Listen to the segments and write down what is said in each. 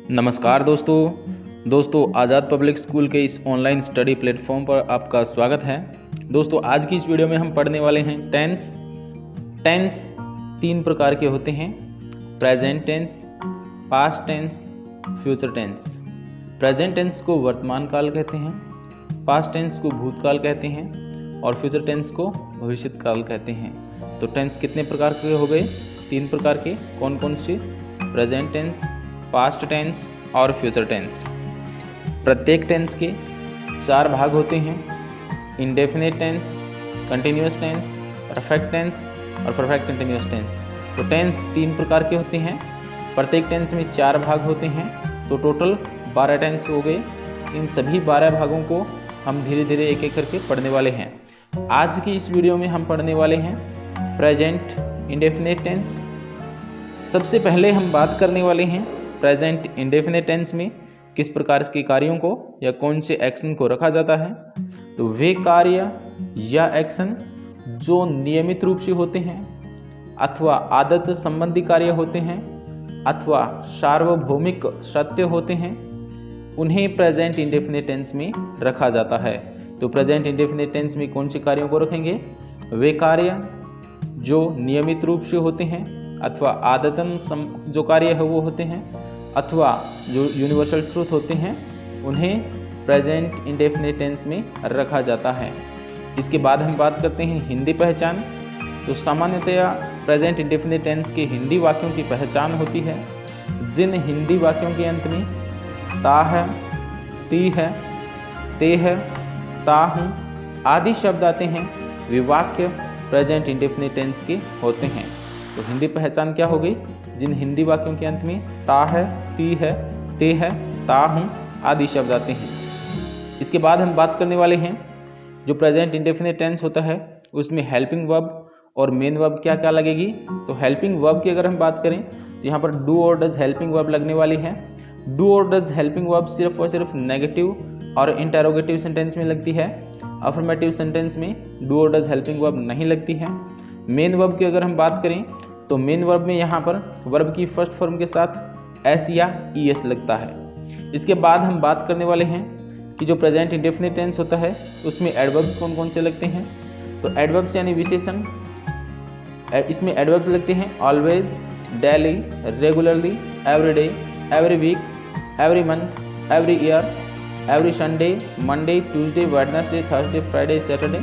नमस्कार दोस्तों आज़ाद public school के इस ऑनलाइन स्टडी प्लेटफॉर्म पर आपका स्वागत है। दोस्तों आज की इस वीडियो में हम पढ़ने वाले हैं टेंस 3 प्रकार के होते हैं। Present tense, past tense, future tense. Present tense को वर्तमान काल कहते हैं, पास्ट टेंस को भूतकाल कहते हैं और फ्यूचर टेंस को भविष्य काल कहते हैं। तो टेंस कितने प्रकार के हो गए? 3 प्रकार के। कौन कौन से? प्रेजेंट टेंस, पास्ट टेंस और फ्यूचर टेंस। प्रत्येक टेंस के 4 भाग होते हैं: indefinite tense, continuous tense, perfect tense और परफेक्ट कंटिन्यूअस टेंस। तो टेंस 3 प्रकार के होते हैं, प्रत्येक टेंस में 4 भाग होते हैं, तो टोटल 12 टेंस हो गए। इन सभी 12 भागों को हम धीरे धीरे एक एक करके पढ़ने वाले हैं। आज की इस वीडियो में हम पढ़ने वाले हैं प्रेजेंट इंडेफिनिट टेंस। सबसे पहले हम बात करने वाले हैं प्रेजेंट इंडेफिनिट टेंस में किस प्रकार के कार्यों को या कौन से एक्शन को रखा जाता है। तो वे कार्य या एक्शन जो नियमित रूप से होते हैं अथवा आदत संबंधी कार्य होते हैं अथवा सार्वभौमिक सत्य होते हैं, उन्हें प्रेजेंट इंडेफिनिट टेंस में रखा जाता है। तो प्रेजेंट इंडेफिनिट टेंस में कौन से कार्यों को रखेंगे? वे कार्य जो नियमित रूप से होते हैं अथवा आदतन जो कार्य है वो होते हैं अथवा जो यूनिवर्सल ट्रूथ होते हैं, उन्हें प्रेजेंट इंडेफिनिट टेंस में रखा जाता है। इसके बाद हम बात करते हैं हिंदी पहचान। तो सामान्यतया प्रेजेंट इंडेफिनिट टेंस के हिंदी वाक्यों की पहचान होती है जिन हिंदी वाक्यों के अंत में ता है, ती है, ते है, ता हूँ आदि शब्द आते हैं, वे वाक्य प्रेजेंट इंडेफिनिट टेंस के होते हैं। तो हिंदी पहचान क्या हो गई? जिन हिंदी वाक्यों के अंत में ता है, ती है, ते है, ता हूँ आदि शब्द आते हैं। इसके बाद हम बात करने वाले हैं जो प्रेजेंट इंडेफिनिट टेंस होता है उसमें हेल्पिंग वर्ब और मेन वर्ब क्या क्या लगेगी। तो हेल्पिंग वर्ब की अगर हम बात करें तो यहाँ पर डू और डज हेल्पिंग वर्ब लगने वाली है। डू और डज हेल्पिंग वर्ब सिर्फ और सिर्फ नेगेटिव और इंटेरोगेटिव सेंटेंस में लगती है। अफर्मेटिव सेंटेंस में डू और डज हेल्पिंग वर्ब नहीं लगती है। मेन वर्ब की अगर हम बात करें तो मेन वर्ब में यहाँ पर वर्ब की फर्स्ट फॉर्म के साथ एस या ई एस लगता है। इसके बाद हम बात करने वाले हैं कि जो प्रेजेंट इंडेफिनिट टेंस होता है उसमें एडवर्ब्स कौन कौन से लगते हैं। तो एडवर्ब्स यानी विशेषण, इसमें एडवर्ब्स लगते हैं always, daily, regularly, everyday, every week, every month, every year, every Sunday, Monday, Tuesday, Wednesday, Thursday, Friday, Saturday,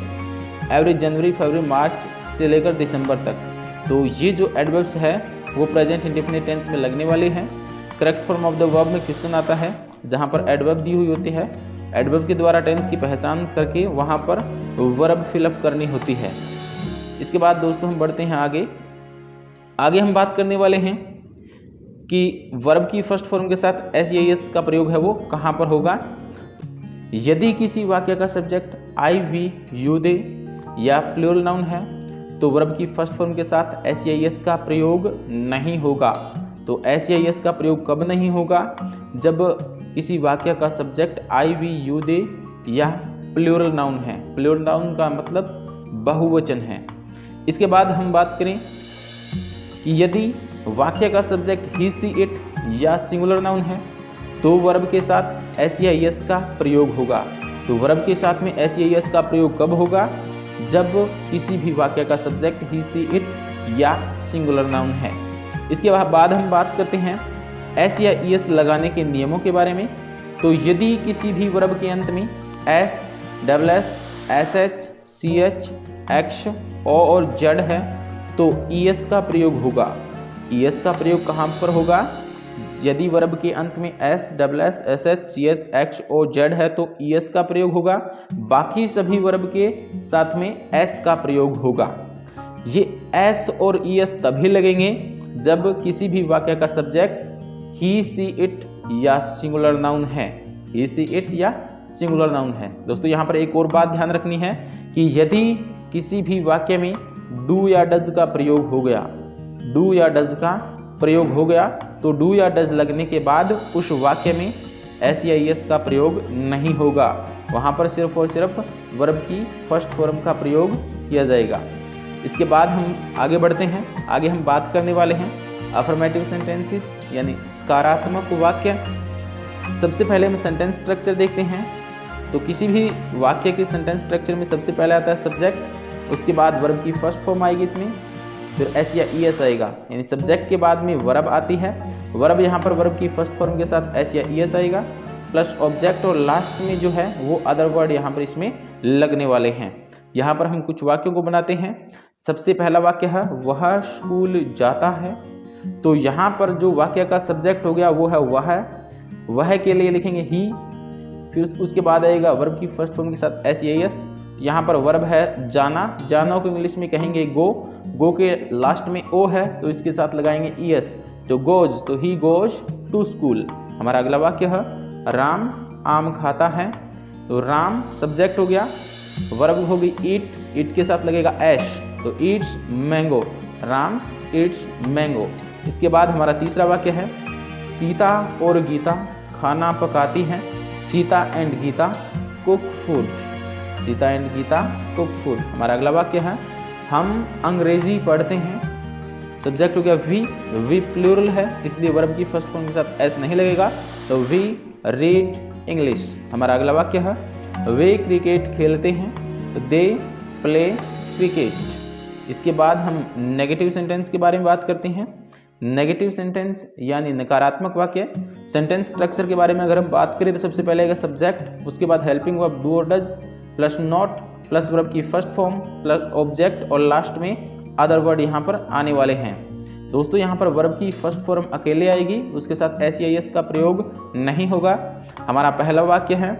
every जनवरी, फरवरी, मार्च से लेकर दिसंबर तक। तो ये जो एडवर्ब्स है वो प्रेजेंट इंडेफिनिट टेंस में लगने वाले हैं। Correct form of the verb में क्वेश्चन आता है जहाँ पर एडवर्ब दी हुई होती है, एडवर्ब के द्वारा टेंस की पहचान करके वहाँ पर वर्ब फिलअप करनी होती है। इसके बाद दोस्तों हम बढ़ते हैं आगे हम बात करने वाले हैं कि वर्ब की फर्स्ट फॉर्म के साथ एस या एस का प्रयोग है वो कहाँ पर होगा। यदि किसी वाक्य का सब्जेक्ट आई, वी, यू, दे या प्लूरल नाउन है तो वर्ब की फर्स्ट फॉर्म के साथ एस या एस का प्रयोग नहीं होगा। तो एस या एस का प्रयोग कब नहीं होगा? जब किसी वाक्य का सब्जेक्ट आई, वी, यू, दे या प्लूरल नाउन है। प्लूरल नाउन का मतलब बहुवचन है। इसके बाद हम बात करें कि यदि वाक्य का सब्जेक्ट ही, सी, इट या सिंगुलर नाउन है तो वर्ब के साथ एस या एस का प्रयोग होगा। तो वर्ब के साथ में एस या एस का प्रयोग कब होगा? जब किसी भी वाक्य का सब्जेक्ट ही, सी, इट या सिंगुलर नाउन है। इसके बाद हम बात करते हैं एस या एस लगाने के नियमों के बारे में। तो यदि किसी भी वर्ब के अंत में S, double S, S H, C H, X, O और जेड है तो ई एस का प्रयोग होगा। ई एस का प्रयोग कहाँ पर होगा? यदि वर्ब के अंत में S, double S, S H, C H, X, O, Z है तो ई एस का प्रयोग होगा। बाकी सभी वर्ब के साथ में एस का प्रयोग होगा। ये एस और ई एस तभी लगेंगे जब किसी भी वाक्य का सब्जेक्ट ही, सी, इट या सिंगुलर नाउन है। ही, सी, इट या सिंगुलर नाउन है। दोस्तों यहाँ पर एक और बात ध्यान रखनी है कि यदि किसी भी वाक्य में डू या डज का प्रयोग हो गया, डू या डज का प्रयोग हो गया तो डू या डज लगने के बाद उस वाक्य में एस या एस का प्रयोग नहीं होगा। वहाँ पर सिर्फ और सिर्फ वर्ब की फर्स्ट फॉर्म का प्रयोग किया जाएगा। इसके बाद हम आगे बढ़ते हैं। आगे हम बात करने वाले हैं अफर्मेटिव सेंटेंसेस यानी सकारात्मक वाक्य। सबसे पहले हम सेंटेंस स्ट्रक्चर देखते हैं। तो किसी भी वाक्य के सेंटेंस स्ट्रक्चर में सबसे पहले आता है सब्जेक्ट, उसके बाद वर्ब की फर्स्ट फॉर्म आएगी इसमें, फिर एस या ई एस आएगा, यानी सब्जेक्ट के बाद में वर्ब आती है। वर्ब यहाँ पर वर्ब की फर्स्ट फॉर्म के साथ एस या ई एस आएगा प्लस ऑब्जेक्ट, और लास्ट में जो है वो अदर वर्ड यहाँ पर इसमें लगने वाले हैं। यहाँ पर हम कुछ वाक्यों को बनाते हैं। सबसे पहला वाक्य है वह स्कूल जाता है। तो यहाँ पर जो वाक्य का सब्जेक्ट हो गया वो है वह के लिए लिखेंगे ही, फिर उसके बाद आएगा वर्ब की फर्स्ट फॉर्म के साथ एस या एस। यहाँ पर वर्ब है जाना, जाना को इंग्लिश में कहेंगे गो के लास्ट में ओ है तो इसके साथ लगाएंगे ई एस, तो गोज, तो ही गोज टू स्कूल। हमारा अगला वाक्य है राम आम खाता है। तो राम सब्जेक्ट हो गया, वर्ब हो गई ईट के साथ लगेगा एश, तो Yeats mango, Ram Yeats mango. इसके बाद हमारा तीसरा वाक्य है सीता और गीता खाना पकाती हैं। Sita and Gita cook food, Sita and Gita cook food. हमारा अगला वाक्य है हम अंग्रेजी पढ़ते हैं। सब्जेक्ट हो गया वी प्लूरल है इसलिए वर्ब की फर्स्ट फॉर्म के साथ एस नहीं लगेगा, तो वी रीड इंग्लिश। हमारा अगला वाक्य है वे क्रिकेट खेलते हैं, तो दे प्ले क्रिकेट। इसके बाद हम नेगेटिव सेंटेंस के बारे में बात करते हैं। नेगेटिव सेंटेंस यानी नकारात्मक वाक्य। सेंटेंस स्ट्रक्चर के बारे में अगर हम बात करें तो सबसे पहले आएगा सब्जेक्ट, उसके बाद हेल्पिंग वर्ब डू और does plus not plus verb की फर्स्ट फॉर्म प्लस ऑब्जेक्ट, और लास्ट में अदर वर्ड यहाँ पर आने वाले हैं। दोस्तों यहाँ पर वर्ब की फर्स्ट फॉर्म अकेले आएगी, उसके साथ एस या एस का प्रयोग नहीं होगा। हमारा पहला वाक्य है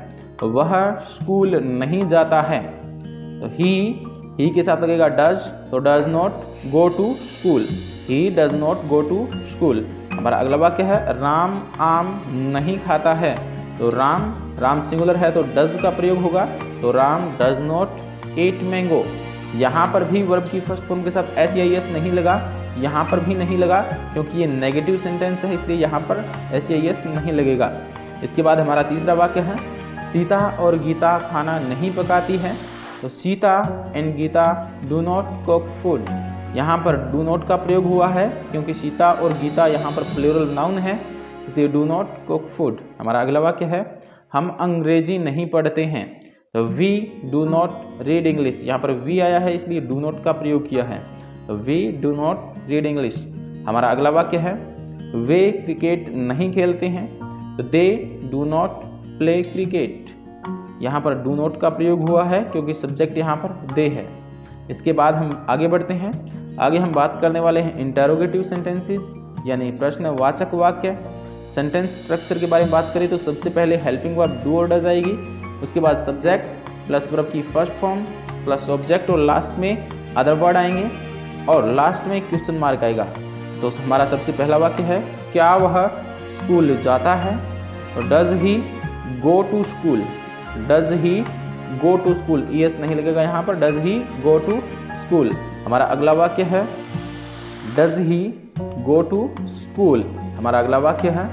वह स्कूल नहीं जाता है। तो ही के साथ लगेगा डज, तो does not go to school, he does not go to school. हमारा अगला वाक्य है राम आम नहीं खाता है। तो राम सिंगुलर है तो डज का प्रयोग होगा, तो Ram does not eat mango. यहाँ पर भी वर्ब की फर्स्ट फॉर्म के साथ एस या एस नहीं लगा, यहाँ पर भी नहीं लगा क्योंकि ये नेगेटिव सेंटेंस है इसलिए यहाँ पर एस या एस नहीं लगेगा। इसके बाद हमारा तीसरा वाक्य है सीता और गीता खाना नहीं पकाती है। तो Sita and Geeta do not cook food. यहाँ पर डू नॉट का प्रयोग हुआ है क्योंकि सीता और गीता यहाँ पर प्लूरल नाउन है इसलिए डू नॉट कुक फूड। हमारा अगला वाक्य है हम अंग्रेजी नहीं पढ़ते हैं। तो we do not read English, यहाँ पर वी आया है इसलिए डू नॉट का प्रयोग किया है, तो we do not read English. हमारा अगला वाक्य है वे क्रिकेट नहीं खेलते हैं। तो they do not play cricket. यहाँ पर डू नॉट का प्रयोग हुआ है क्योंकि सब्जेक्ट यहाँ पर दे है। इसके बाद हम आगे बढ़ते हैं। आगे हम बात करने वाले हैं इंटरोगेटिव सेंटेंसेस यानी प्रश्नवाचक वाक्य। सेंटेंस स्ट्रक्चर के बारे में बात करें तो सबसे पहले हेल्पिंग वर्ब डू और डज आएगी, उसके बाद सब्जेक्ट प्लस वर्ब की फर्स्ट फॉर्म प्लस ऑब्जेक्ट, और लास्ट में अदर वर्ड आएंगे, और लास्ट में क्वेश्चन मार्क आएगा। तो हमारा सबसे पहला वाक्य है क्या वह स्कूल जाता है। तो does he go to school, does he go to school, E S नहीं लगेगा यहाँ पर, does he go to school. हमारा अगला वाक्य है does he go to school. हमारा अगला वाक्य है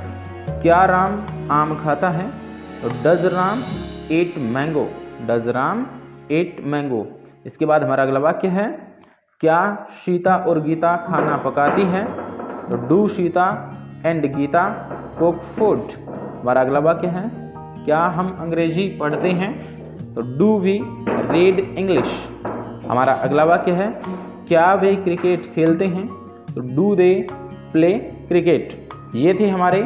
क्या राम आम खाता है। तो does Ram eat mango, does Ram eat mango. इसके बाद हमारा अगला वाक्य है क्या सीता और गीता खाना पकाती है। तो do Sita and Gita cook food. हमारा अगला वाक्य है क्या हम अंग्रेजी पढ़ते हैं। तो डू वी रीड इंग्लिश। हमारा अगला वाक्य है क्या वे क्रिकेट खेलते हैं। तो डू दे प्ले क्रिकेट। ये थे हमारे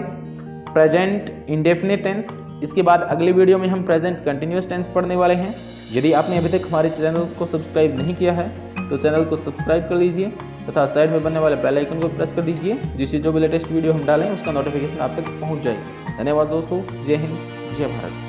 प्रेजेंट इंडेफिनिट टेंस। इसके बाद अगले वीडियो में हम प्रेजेंट कंटिन्यूअस टेंस पढ़ने वाले हैं। यदि आपने अभी तक हमारे चैनल को सब्सक्राइब नहीं किया है तो चैनल को सब्सक्राइब कर लीजिए तथा साइड में बनने वाले बेल आइकन को प्रेस कर दीजिए, जिससे जो भी लेटेस्ट वीडियो हम डालें उसका नोटिफिकेशन आप तक पहुंच जाए। धन्यवाद दोस्तों। जय हिंद, जय भारत।